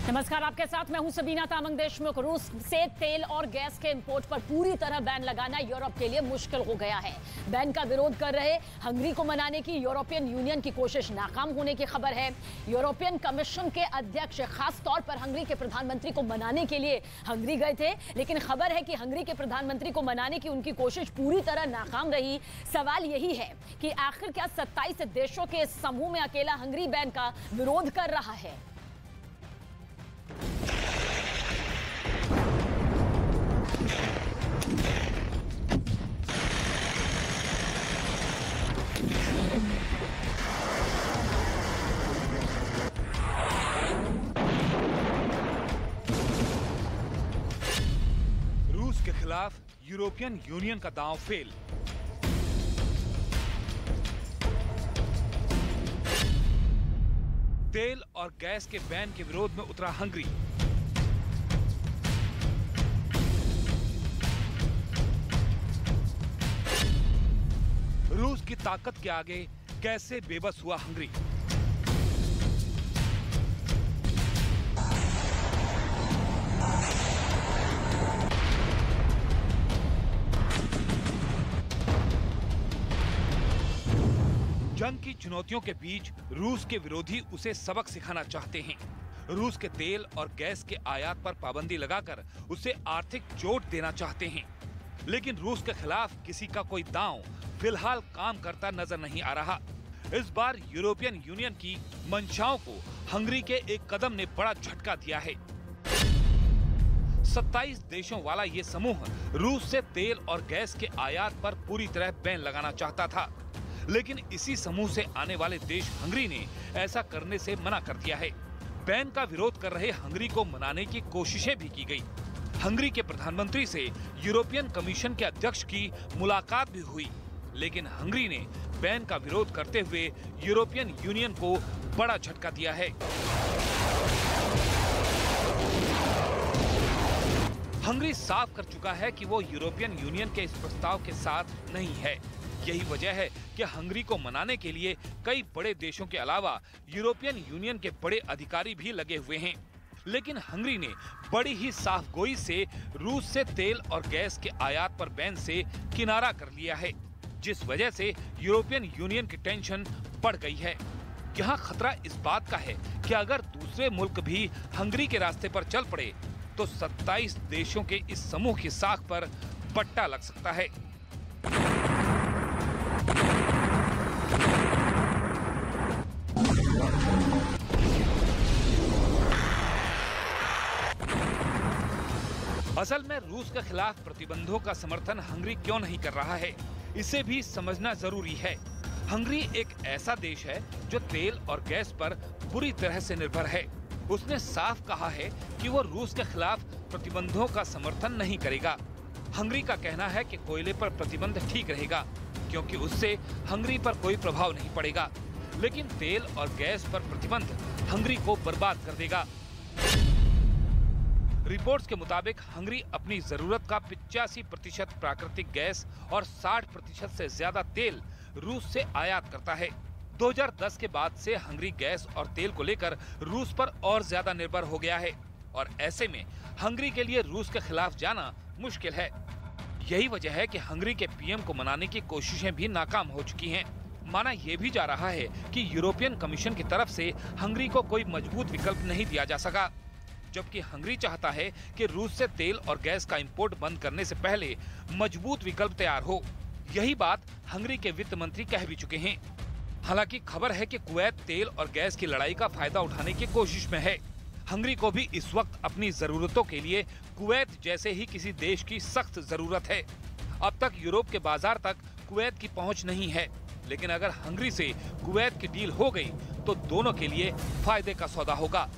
नमस्कार, आपके साथ मैं हूं सबीना तामंग देशमुख। रूस से तेल और गैस के इंपोर्ट पर पूरी तरह बैन लगाना यूरोप के लिए मुश्किल हो गया है। बैन का विरोध कर रहे हंगरी को मनाने की यूरोपियन यूनियन की कोशिश नाकाम होने की खबर है। यूरोपियन कमीशन के अध्यक्ष खास तौर पर हंगरी के प्रधानमंत्री को मनाने के लिए हंगरी गए थे, लेकिन खबर है कि हंगरी के प्रधानमंत्री को मनाने की उनकी कोशिश पूरी तरह नाकाम रही। सवाल यही है कि आखिर क्या 27 देशों के इस समूह में अकेला हंगरी बैन का विरोध कर रहा है? रूस के खिलाफ यूरोपियन यूनियन का दांव फेल। तेल और गैस के बैन के विरोध में उतरा हंगरी। रूस की ताकत के आगे कैसे बेबस हुआ हंगरी। जंग की चुनौतियों के बीच रूस के विरोधी उसे सबक सिखाना चाहते हैं। रूस के तेल और गैस के आयात पर पाबंदी लगाकर उसे आर्थिक चोट देना चाहते हैं, लेकिन रूस के खिलाफ किसी का कोई दांव फिलहाल काम करता नजर नहीं आ रहा। इस बार यूरोपियन यूनियन की मंशाओं को हंगरी के एक कदम ने बड़ा झटका दिया है। 27 देशों वाला ये समूह रूस से तेल और गैस के आयात पर पूरी तरह बैन लगाना चाहता था, लेकिन इसी समूह से आने वाले देश हंगरी ने ऐसा करने से मना कर दिया है। बैन का विरोध कर रहे हंगरी को मनाने की कोशिशें भी की गई। हंगरी के प्रधानमंत्री से यूरोपियन कमीशन के अध्यक्ष की मुलाकात भी हुई, लेकिन हंगरी ने बैन का विरोध करते हुए यूरोपियन यूनियन को बड़ा झटका दिया है। हंगरी साफ कर चुका है कि वो यूरोपियन यूनियन के इस प्रस्ताव के साथ नहीं है। यही वजह है कि हंगरी को मनाने के लिए कई बड़े देशों के अलावा यूरोपियन यूनियन के बड़े अधिकारी भी लगे हुए हैं। लेकिन हंगरी ने बड़ी ही साफगोई से रूस से तेल और गैस के आयात पर बैन से किनारा कर लिया है, जिस वजह से यूरोपियन यूनियन की टेंशन बढ़ गई है। यहाँ खतरा इस बात का है कि अगर दूसरे मुल्क भी हंगरी के रास्ते पर चल पड़े तो 27 देशों के इस समूह की साख पर पट्टा लग सकता है। असल में रूस के खिलाफ प्रतिबंधों का समर्थन हंगरी क्यों नहीं कर रहा है, इसे भी समझना जरूरी है। हंगरी एक ऐसा देश है जो तेल और गैस पर बुरी तरह से निर्भर है। उसने साफ कहा है कि वो रूस के खिलाफ प्रतिबंधों का समर्थन नहीं करेगा। हंगरी का कहना है कि कोयले पर प्रतिबंध ठीक रहेगा, क्योंकि उससे हंगरी पर कोई प्रभाव नहीं पड़ेगा, लेकिन तेल और गैस पर प्रतिबंध हंगरी को बर्बाद कर देगा। रिपोर्ट्स के मुताबिक हंगरी अपनी जरूरत का 85% प्राकृतिक गैस और 60% से ज्यादा तेल रूस से आयात करता है। 2010 के बाद से हंगरी गैस और तेल को लेकर रूस पर और ज्यादा निर्भर हो गया है, और ऐसे में हंगरी के लिए रूस के खिलाफ जाना मुश्किल है। यही वजह है कि हंगरी के पीएम को मनाने की कोशिशें भी नाकाम हो चुकी हैं। माना यह भी जा रहा है कि यूरोपियन कमीशन की तरफ से हंगरी को कोई मजबूत विकल्प नहीं दिया जा सका, जबकि हंगरी चाहता है कि रूस से तेल और गैस का इंपोर्ट बंद करने से पहले मजबूत विकल्प तैयार हो। यही बात हंगरी के वित्त मंत्री कह भी चुके हैं। हालांकि खबर है कि कुवैत तेल और गैस की लड़ाई का फायदा उठाने की कोशिश में है। हंगरी को भी इस वक्त अपनी जरूरतों के लिए कुवैत जैसे ही किसी देश की सख्त जरूरत है। अब तक यूरोप के बाजार तक कुवैत की पहुंच नहीं है, लेकिन अगर हंगरी से कुवैत की डील हो गई तो दोनों के लिए फायदे का सौदा होगा।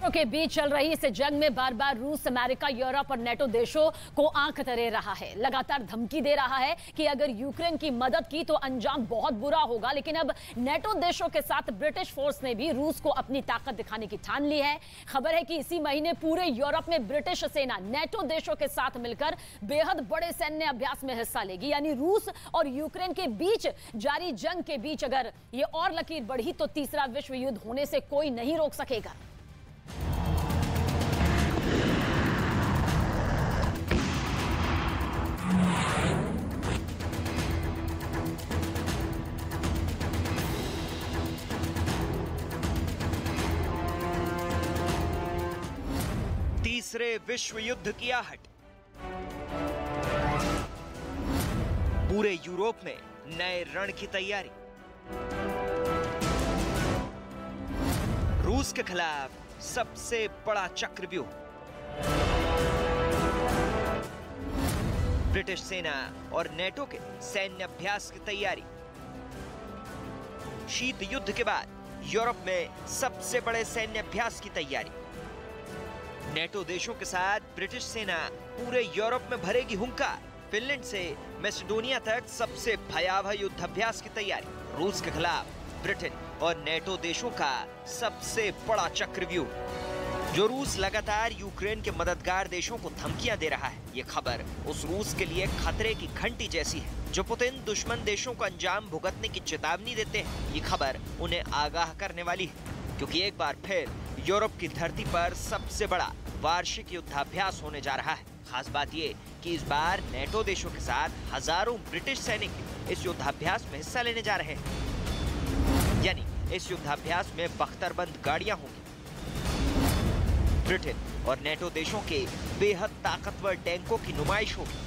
के बीच चल रही इस जंग में बार बार रूस अमेरिका यूरोप और नेटो देशों को आंख तरे रहा है, लगातार धमकी दे रहा है कि अगर यूक्रेन की मदद की तो अंजाम बहुत बुरा होगा। लेकिन अब नेटो देशों के साथ ब्रिटिश फोर्स ने भी रूस को अपनी ताकत दिखाने की ठान ली है। खबर है कि इसी महीने पूरे यूरोप में ब्रिटिश सेना नेटो देशों के साथ मिलकर बेहद बड़े सैन्य अभ्यास में हिस्सा लेगी। यानी रूस और यूक्रेन के बीच जारी जंग के बीच अगर ये और लकीर बढ़ी तो तीसरा विश्व युद्ध होने से कोई नहीं रोक सकेगा। तीसरे विश्व युद्ध की आहट। पूरे यूरोप में नए रण की तैयारी। रूस के खिलाफ सबसे बड़ा चक्रव्यूह। ब्रिटिश सेना और नेटो के सैन्य अभ्यास की तैयारी। शीत युद्ध के बाद यूरोप में सबसे बड़े सैन्य अभ्यास की तैयारी। नेटो देशों के साथ ब्रिटिश सेना पूरे यूरोप में भरेगी हुंकार। फिनलैंड से मैसेडोनिया तक सबसे भयावह युद्धाभ्यास की तैयारी। रूस के खिलाफ ब्रिटेन और नेटो देशों का सबसे बड़ा चक्रव्यूह। जो रूस लगातार यूक्रेन के मददगार देशों को धमकियां दे रहा है, ये खबर उस रूस के लिए खतरे की घंटी जैसी है जो पुतिन दुश्मन देशों को अंजाम भुगतने की चेतावनी देते हैं। ये खबर उन्हें आगाह करने वाली है, क्योंकि एक बार फिर यूरोप की धरती पर सबसे बड़ा वार्षिक युद्धाभ्यास होने जा रहा है। खास बात ये कि इस बार नेटो देशों के साथ हजारों ब्रिटिश सैनिक इस युद्धाभ्यास में हिस्सा लेने जा रहे हैं। यानी इस युद्धाभ्यास में बख्तरबंद गाड़ियां होंगी। ब्रिटेन और नेटो देशों के बेहद ताकतवर टैंकों की नुमाइश होगी।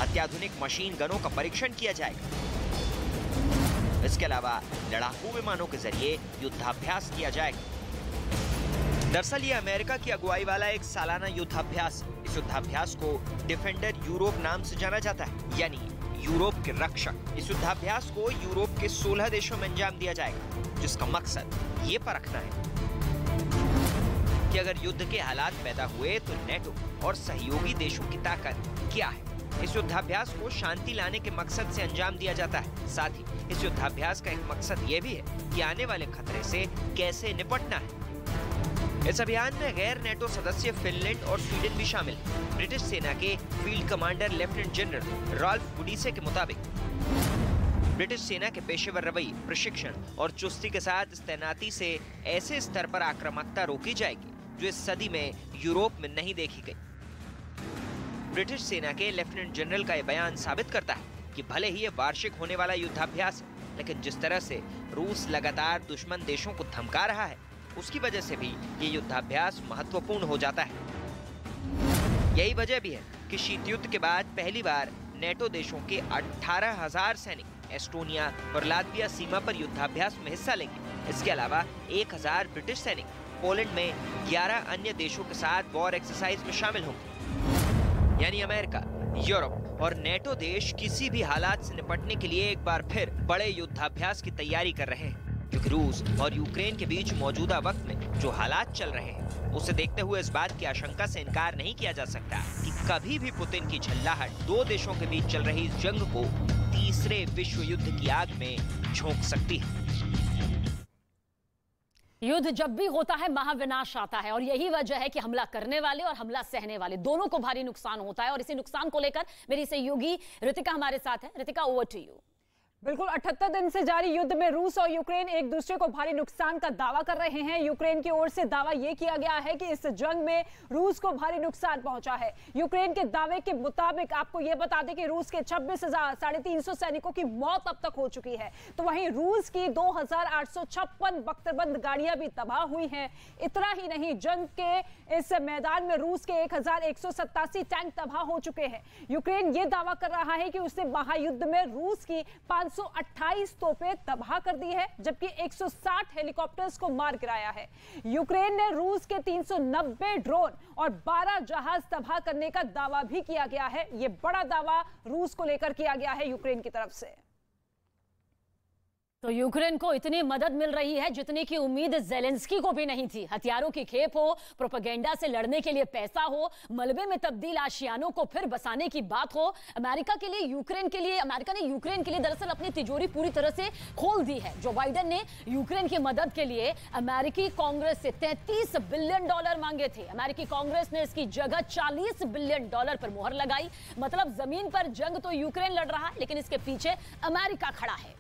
अत्याधुनिक मशीन गनों का परीक्षण किया जाएगा। इसके अलावा लड़ाकू विमानों के जरिए युद्धाभ्यास किया जाएगा। दरअसल ये अमेरिका की अगुवाई वाला एक सालाना युद्धाभ्यास है। इस युद्धाभ्यास को डिफेंडर यूरोप नाम से जाना जाता है, यानी यूरोप के रक्षक। इस युद्धाभ्यास को यूरोप के 16 देशों में अंजाम दिया जाएगा, जिसका मकसद ये परखना है कि अगर युद्ध के हालात पैदा हुए तो नेटो और सहयोगी देशों की ताकत क्या है। इस युद्धाभ्यास को शांति लाने के मकसद से अंजाम दिया जाता है। साथ ही इस युद्धाभ्यास का एक मकसद ये भी है कि आने वाले खतरे से कैसे निपटना है। इस अभियान में गैर नेटो सदस्य फिनलैंड और स्वीडन भी शामिल हैं। ब्रिटिश सेना के field commander lieutenant general Ralph Wooddisse के मुताबिक ब्रिटिश सेना के पेशेवर रवैये, प्रशिक्षण और चुस्ती के साथ इस तैनाती से ऐसे स्तर पर आक्रामकता रोकी जाएगी जो इस सदी में यूरोप में नहीं देखी गई। ब्रिटिश सेना के लेफ्टिनेंट जनरल का यह बयान साबित करता है कि भले ही ये वार्षिक होने वाला युद्धाभ्यास है, लेकिन जिस तरह से रूस लगातार दुश्मन देशों को धमका रहा है, उसकी वजह से भी ये युद्धाभ्यास महत्वपूर्ण हो जाता है। यही वजह भी है कि शीत युद्ध के बाद पहली बार नेटो देशों के 18,000 सैनिक एस्टोनिया और लातविया सीमा पर युद्धाभ्यास में हिस्सा लेंगे। इसके अलावा 1,000 ब्रिटिश सैनिक पोलैंड में 11 अन्य देशों के साथ वॉर एक्सरसाइज में शामिल होंगे। यानी अमेरिका, यूरोप और नेटो देश किसी भी हालात से निपटने के लिए एक बार फिर बड़े युद्धाभ्यास की तैयारी कर रहे हैं, क्योंकि रूस और यूक्रेन के बीच मौजूदा वक्त में जो हालात चल रहे हैं, उसे देखते हुए इस बात की आशंका से इनकार नहीं किया जा सकता कि कभी भी पुतिन की झल्लाहट दो देशों के बीच चल रही इस जंग को तीसरे विश्व युद्ध की आग में झोंक सकती है। युद्ध जब भी होता है महाविनाश आता है, और यही वजह है कि हमला करने वाले और हमला सहने वाले दोनों को भारी नुकसान होता है। और इसी नुकसान को लेकर मेरी सहयोगी रितिका हमारे साथ है। Ritika, over to you. बिल्कुल, 78 दिन से जारी युद्ध में रूस और यूक्रेन एक दूसरे को भारी नुकसान का दावा कर रहे हैं। यूक्रेन की ओर से दावा यह किया गया है कि इस जंग में रूस को भारी नुकसान पहुंचा है। यूक्रेन के दावे के मुताबिक आपको यह बता दें कि रूस के 26,350 सैनिकों की मौत अब तक हो चुकी है, तो वहीं रूस की 2,856 बख्तरबंद गाड़ियां भी तबाह हुई हैं। इतना ही नहीं, जंग के इस मैदान में रूस के 1,187 टैंक तबाह हो चुके हैं। यूक्रेन ये दावा कर रहा है कि उसने महायुद्ध में रूस की 528 तोपें तबाह कर दी है, जबकि 160 हेलीकॉप्टर्स को मार गिराया है। यूक्रेन ने रूस के 390 ड्रोन और 12 जहाज तबाह करने का दावा भी किया गया है। यह बड़ा दावा रूस को लेकर किया गया है यूक्रेन की तरफ से। तो यूक्रेन को इतनी मदद मिल रही है जितनी की उम्मीद ज़ेलेंस्की को भी नहीं थी। हथियारों की खेप हो, प्रोपेगेंडा से लड़ने के लिए पैसा हो, मलबे में तब्दील आशियानों को फिर बसाने की बात हो, अमेरिका ने यूक्रेन के लिए दरअसल अपनी तिजोरी पूरी तरह से खोल दी है। जो बाइडेन ने यूक्रेन की मदद के लिए अमेरिकी कांग्रेस से $33 बिलियन मांगे थे। अमेरिकी कांग्रेस ने इसकी जगह $40 बिलियन पर मुहर लगाई। मतलब जमीन पर जंग तो यूक्रेन लड़ रहा है, लेकिन इसके पीछे अमेरिका खड़ा है।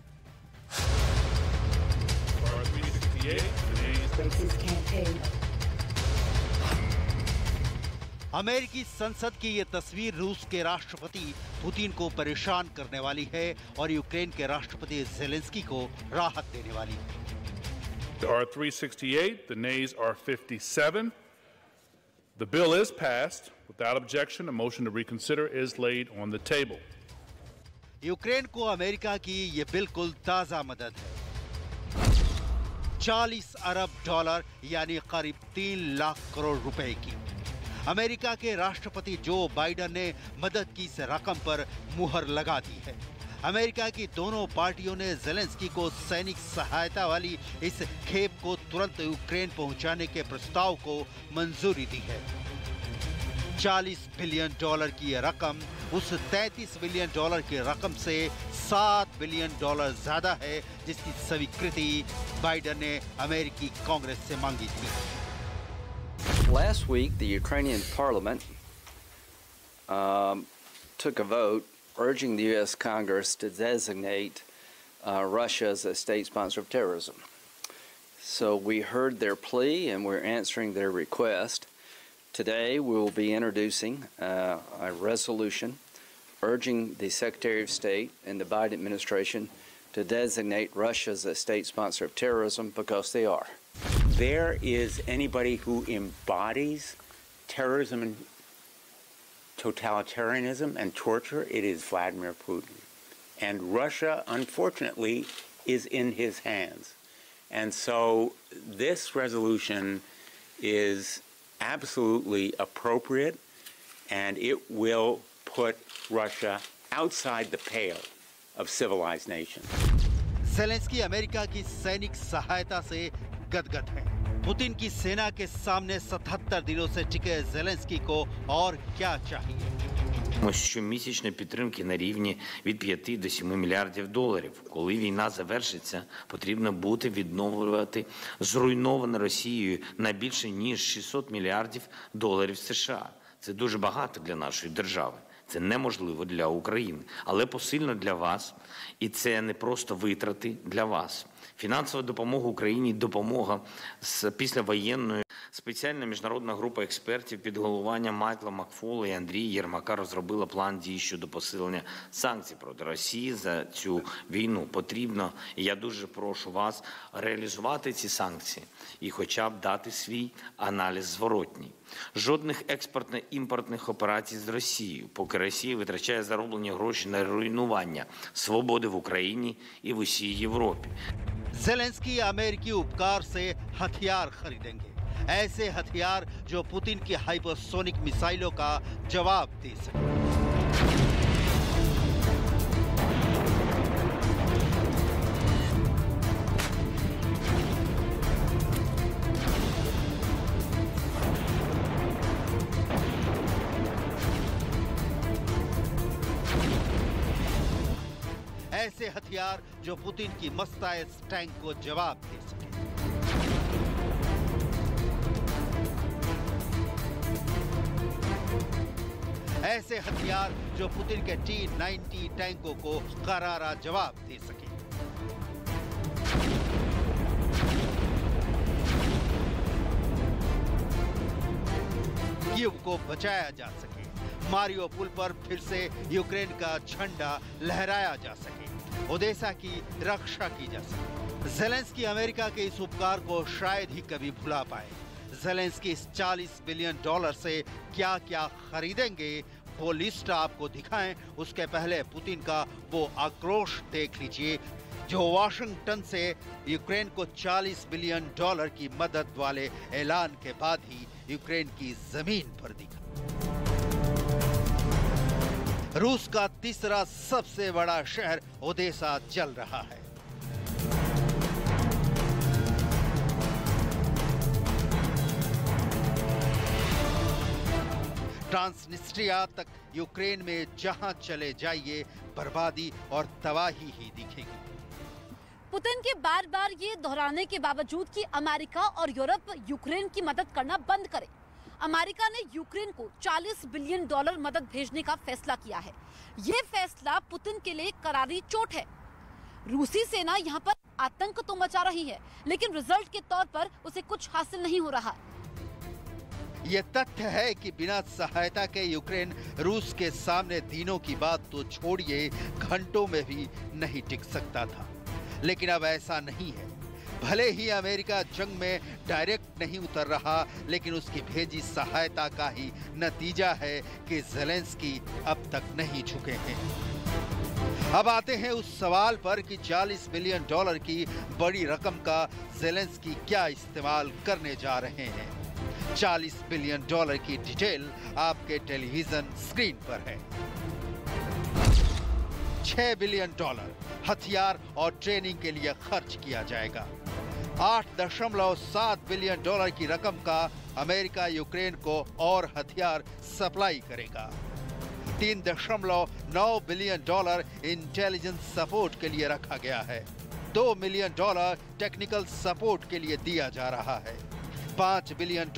अमेरिकी संसद की ये तस्वीर रूस के राष्ट्रपति पुतिन को परेशान करने वाली है और यूक्रेन के राष्ट्रपति ज़ेलेंस्की को राहत देने वाली है। There are 368, the nays are 57. The bill is passed without objection. A motion to reconsider is laid on the table. Ukraine को अमेरिका की ये बिल्कुल ताजा मदद है। $40 अरब यानी करीब 3 लाख करोड़ रुपए की। अमेरिका के राष्ट्रपति जो बाइडेन ने मदद की इस रकम पर मुहर लगा दी है। अमेरिका की दोनों पार्टियों ने ज़ेलेंस्की को सैनिक सहायता वाली इस खेप को तुरंत यूक्रेन पहुंचाने के प्रस्ताव को मंजूरी दी है। $40 बिलियन की यह रकम उस $33 बिलियन की रकम से $7 बिलियन ज्यादा है, जिसकी स्वीकृति बाइडेन ने अमेरिकी कांग्रेस से मांगी थी। Last week, the Ukrainian parliament took a vote urging the U.S. Congress to designate Russia as a state sponsor of terrorism. So we heard their plea and we're answering their request. Today we will be introducing a resolution urging the Secretary of State and the Biden administration to designate Russia as a state sponsor of terrorism, because they are. There is anybody who embodies terrorism and totalitarianism and torture, it is Vladimir Putin. And Russia, unfortunately, is in his hands. And so this resolution is absolutely appropriate, and it will put Russia outside the pale of civilized nations. Zelensky America की सैनिक सहायता से गदगद है। Putin की सेना के सामने 77 दिनों से टिके ज़ेलेंस्की को और क्या चाहिए? Щомісячної підтримки на рівні від 5 до 7 мільярдів доларів. Коли війна завершиться, потрібно буде відновлювати зруйноване Росією на більше ніж 600 мільярдів доларів США. Це дуже багато для нашої держави. Це неможливо для України, але посильно для вас. І це не просто витрати для вас. Фінансова допомога Україні – допомога з післявоєнної. Спеціальна міжнародна група експертів під головуванням Майкла Макфола і Андрія Єрмака розробила план дій щодо посилення санкцій проти Росії за цю війну. Потрібно, і я дуже прошу вас, реалізувати ці санкції і хоча б дати свій аналіз зворотній. Жодних експортно-імпортних операцій з Росією, поки Росія витрачає зароблені гроші на руйнування свободи в Україні і в усій Європі. ज़ेलेंस्की अमेरिकी उपकार से हथियार खरीदेंगे, ऐसे हथियार जो पुतिन की हाइपरसोनिक मिसाइलों का जवाब दे सके। ऐसे हथियार जो पुतिन की मस्ताइस टैंक को जवाब दे सके। ऐसे हथियार जो पुतिन के T-90 टैंकों को करारा जवाब दे सके। कीव को बचाया जा सके, मारियोपोल पर फिर से यूक्रेन का झंडा लहराया जा सके, ओडेसा की रक्षा की जा सके। ज़ेलेंस्की अमेरिका के इस उपकार को शायद ही कभी भुला पाए। ज़ेलेंस्की इस $40 बिलियन से क्या क्या खरीदेंगे वो लिस्ट आपको दिखाएं, उसके पहले पुतिन का वो आक्रोश देख लीजिए जो वाशिंगटन से यूक्रेन को $40 बिलियन की मदद वाले ऐलान के बाद ही यूक्रेन की जमीन पर दिखा। रूस का तीसरा सबसे बड़ा शहर ओडेसा जल रहा है। ट्रांसनिस्ट्रिया तक यूक्रेन में जहां चले जाइए बर्बादी और तबाही ही दिखेगी। पुतिन के बार बार ये दोहराने के बावजूद कि अमेरिका और यूरोप यूक्रेन की मदद करना बंद करे, अमेरिका ने यूक्रेन को $40 बिलियन मदद भेजने का फैसला किया है। ये फैसला पुतिन के लिए करारी चोट है। रूसी सेना यहाँ पर आतंक तो मचा रही है, लेकिन रिजल्ट के तौर पर उसे कुछ हासिल नहीं हो रहा। ये तथ्य है कि बिना सहायता के यूक्रेन रूस के सामने दिनों की बात तो छोड़िए, घंटों में भी नहीं टिक सकता था। लेकिन अब ऐसा नहीं है। भले ही अमेरिका जंग में डायरेक्ट नहीं उतर रहा, लेकिन उसकी भेजी सहायता का ही नतीजा है कि ज़ेलेंस्की अब तक नहीं झुके हैं। अब आते हैं उस सवाल पर कि $40 बिलियन की बड़ी रकम का ज़ेलेंस्की क्या इस्तेमाल करने जा रहे हैं। $40 बिलियन की डिटेल आपके टेलीविजन स्क्रीन पर है। $6 बिलियन हथियार और ट्रेनिंग के लिए खर्च किया जाएगा। $8.7 बिलियन की रकम का अमेरिका यूक्रेन को और हथियार सप्लाई करेगा। $3.9 बिलियन इंटेलिजेंस सपोर्ट के लिए रखा गया है। $2 मिलियन टेक्निकल सपोर्ट के लिए दिया जा रहा है। $5 बिलियन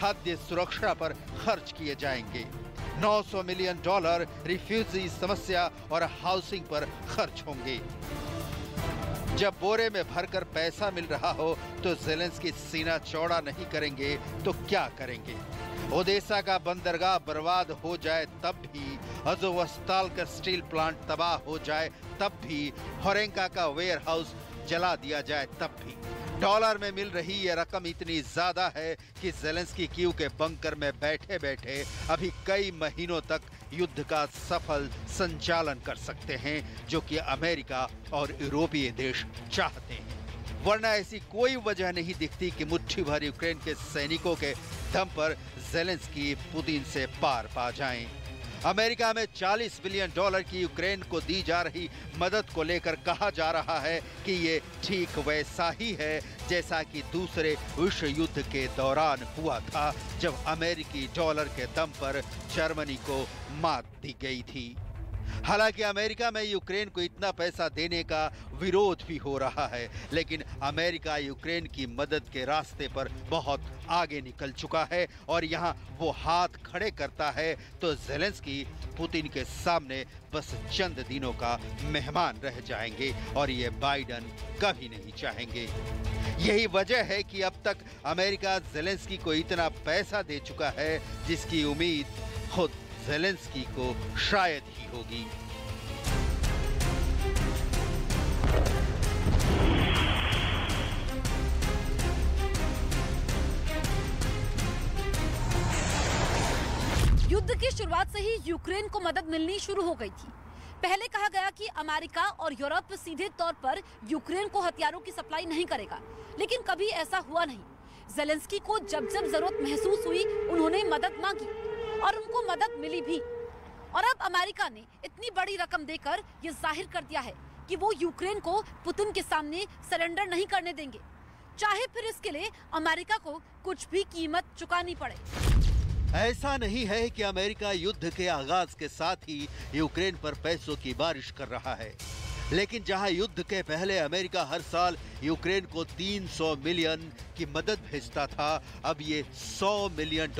खाद्य सुरक्षा पर खर्च किए जाएंगे। $900 मिलियन रिफ्यूजी समस्या और हाउसिंग पर खर्च होंगे। जब बोरे में भरकर पैसा मिल रहा हो तो ज़ेलेंस्की सीना चौड़ा नहीं करेंगे तो क्या करेंगे? ओडेसा का बंदरगाह बर्बाद हो जाए तब भी, अज़ोवस्ताल का स्टील प्लांट तबाह हो जाए तब भी, होरेंका का वेयर हाउस जला दिया जाए तब भी। डॉलर में मिल रही ये रकम इतनी ज्यादा है कि ज़ेलेंस्की कीव के बंकर में बैठे बैठे अभी कई महीनों तक युद्ध का सफल संचालन कर सकते हैं, जो कि अमेरिका और यूरोपीय देश चाहते हैं। वरना ऐसी कोई वजह नहीं दिखती कि मुट्ठी भर यूक्रेन के सैनिकों के दम पर ज़ेलेंस्की पुतिन से पार पा जाएं। अमेरिका में $40 बिलियन की यूक्रेन को दी जा रही मदद को लेकर कहा जा रहा है कि ये ठीक वैसा ही है जैसा कि दूसरे विश्व युद्ध के दौरान हुआ था, जब अमेरिकी डॉलर के दम पर जर्मनी को मात दी गई थी। हालांकि अमेरिका में यूक्रेन को इतना पैसा देने का विरोध भी हो रहा है, लेकिन अमेरिका यूक्रेन की मदद के रास्ते पर बहुत आगे निकल चुका है और यहाँ वो हाथ खड़े करता है तो ज़ेलेंस्की पुतिन के सामने बस चंद दिनों का मेहमान रह जाएंगे और ये बाइडन कभी नहीं चाहेंगे। यही वजह है कि अब तक अमेरिका ज़ेलेंस्की को इतना पैसा दे चुका है जिसकी उम्मीद खुद ज़ेलेंस्की को शायद ही होगी। युद्ध की शुरुआत से ही यूक्रेन को मदद मिलनी शुरू हो गई थी। पहले कहा गया कि अमेरिका और यूरोप सीधे तौर पर यूक्रेन को हथियारों की सप्लाई नहीं करेगा, लेकिन कभी ऐसा हुआ नहीं। ज़ेलेंस्की को जब जब जरूरत महसूस हुई उन्होंने मदद मांगी और उनको मदद मिली भी। और अब अमेरिका ने इतनी बड़ी रकम देकर ये जाहिर कर दिया है कि वो यूक्रेन को पुतिन के सामने सरेंडर नहीं करने देंगे, चाहे फिर इसके लिए अमेरिका को कुछ भी कीमत चुकानी पड़े। ऐसा नहीं है कि अमेरिका युद्ध के आगाज के साथ ही यूक्रेन पर पैसों की बारिश कर रहा है, लेकिन जहां युद्ध के पहले अमेरिका हर साल यूक्रेन को 300 मिलियन की मदद भेजता था, अब ये $100 मिलियन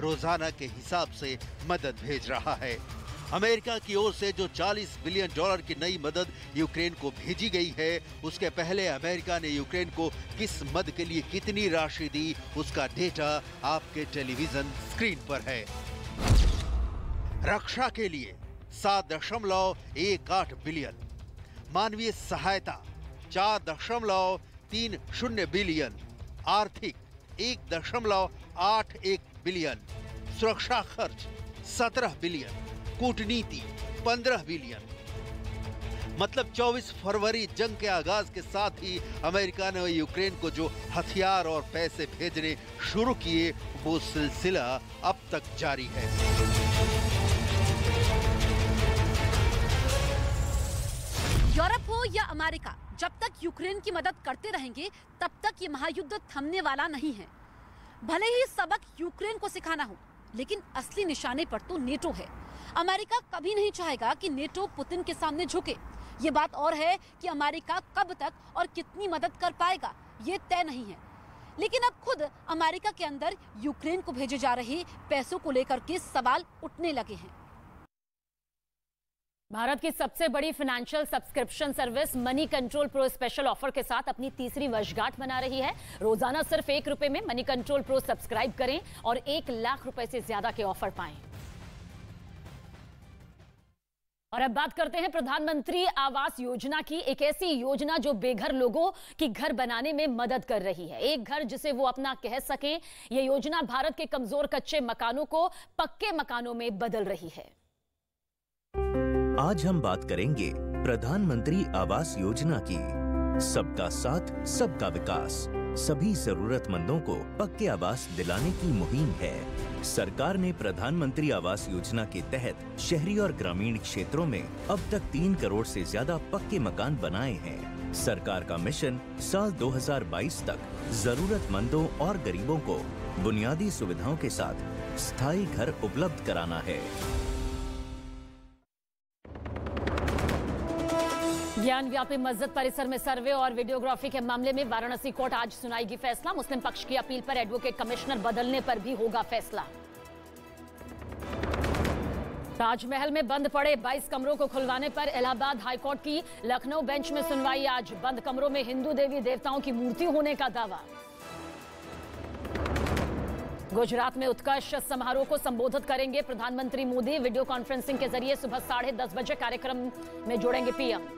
रोजाना के हिसाब से मदद भेज रहा है। अमेरिका की ओर से जो $40 बिलियन की नई मदद यूक्रेन को भेजी गई है, उसके पहले अमेरिका ने यूक्रेन को किस मद के लिए कितनी राशि दी, उसका डेटा आपके टेलीविजन स्क्रीन पर है। रक्षा के लिए 7.18 बिलियन, मानवीय सहायता 4.30 बिलियन, आर्थिक 1.81 बिलियन, सुरक्षा खर्च 17 बिलियन, कूटनीति 15 बिलियन। मतलब 24 फरवरी जंग के आगाज के साथ ही अमेरिका ने यूक्रेन को जो हथियार और पैसे भेजने शुरू किए, वो सिलसिला अब तक जारी है। यूरोप हो या अमेरिका, जब तक यूक्रेन की मदद करते रहेंगे तब तक ये महायुद्ध थमने वाला नहीं है। भले ही सबक यूक्रेन को सिखाना हो, लेकिन असली निशाने पर तो नेटो है। अमेरिका कभी नहीं चाहेगा कि नेटो पुतिन के सामने झुके। ये बात और है कि अमेरिका कब तक और कितनी मदद कर पाएगा ये तय नहीं है। लेकिन अब खुद अमेरिका के अंदर यूक्रेन को भेजे जा रहे पैसों को लेकर के सवाल उठने लगे हैं। भारत की सबसे बड़ी financial subscription service money control pro special offer के साथ अपनी तीसरी वर्षगांठ मना रही है। रोजाना सिर्फ ₹1 में मनी कंट्रोल प्रो सब्सक्राइब करें और ₹1 लाख से ज्यादा के ऑफर पाएं। और अब बात करते हैं प्रधानमंत्री आवास योजना की। एक ऐसी योजना जो बेघर लोगों की घर बनाने में मदद कर रही है। एक घर जिसे वो अपना कह सकें। यह योजना भारत के कमजोर कच्चे मकानों को पक्के मकानों में बदल रही है। आज हम बात करेंगे प्रधानमंत्री आवास योजना की। सबका साथ, सबका विकास, सभी जरूरतमंदों को पक्के आवास दिलाने की मुहिम है। सरकार ने प्रधानमंत्री आवास योजना के तहत शहरी और ग्रामीण क्षेत्रों में अब तक 3 करोड़ से ज्यादा पक्के मकान बनाए हैं। सरकार का मिशन साल 2022 तक जरूरतमंदों और गरीबों को बुनियादी सुविधाओं के साथ स्थायी घर उपलब्ध कराना है। ज्ञान व्यापी मस्जिद परिसर में सर्वे और वीडियोग्राफी के मामले में वाराणसी कोर्ट आज सुनाएगी फैसला। मुस्लिम पक्ष की अपील पर एडवोकेट कमिश्नर बदलने पर भी होगा फैसला। ताजमहल में बंद पड़े 22 कमरों को खुलवाने पर इलाहाबाद हाईकोर्ट की लखनऊ बेंच में सुनवाई आज। बंद कमरों में हिंदू देवी देवताओं की मूर्ति होने का दावा। गुजरात में उत्कर्ष समारोह को संबोधित करेंगे प्रधानमंत्री मोदी। वीडियो कॉन्फ्रेंसिंग के जरिए सुबह 10:30 बजे कार्यक्रम में जुड़ेंगे पीएम।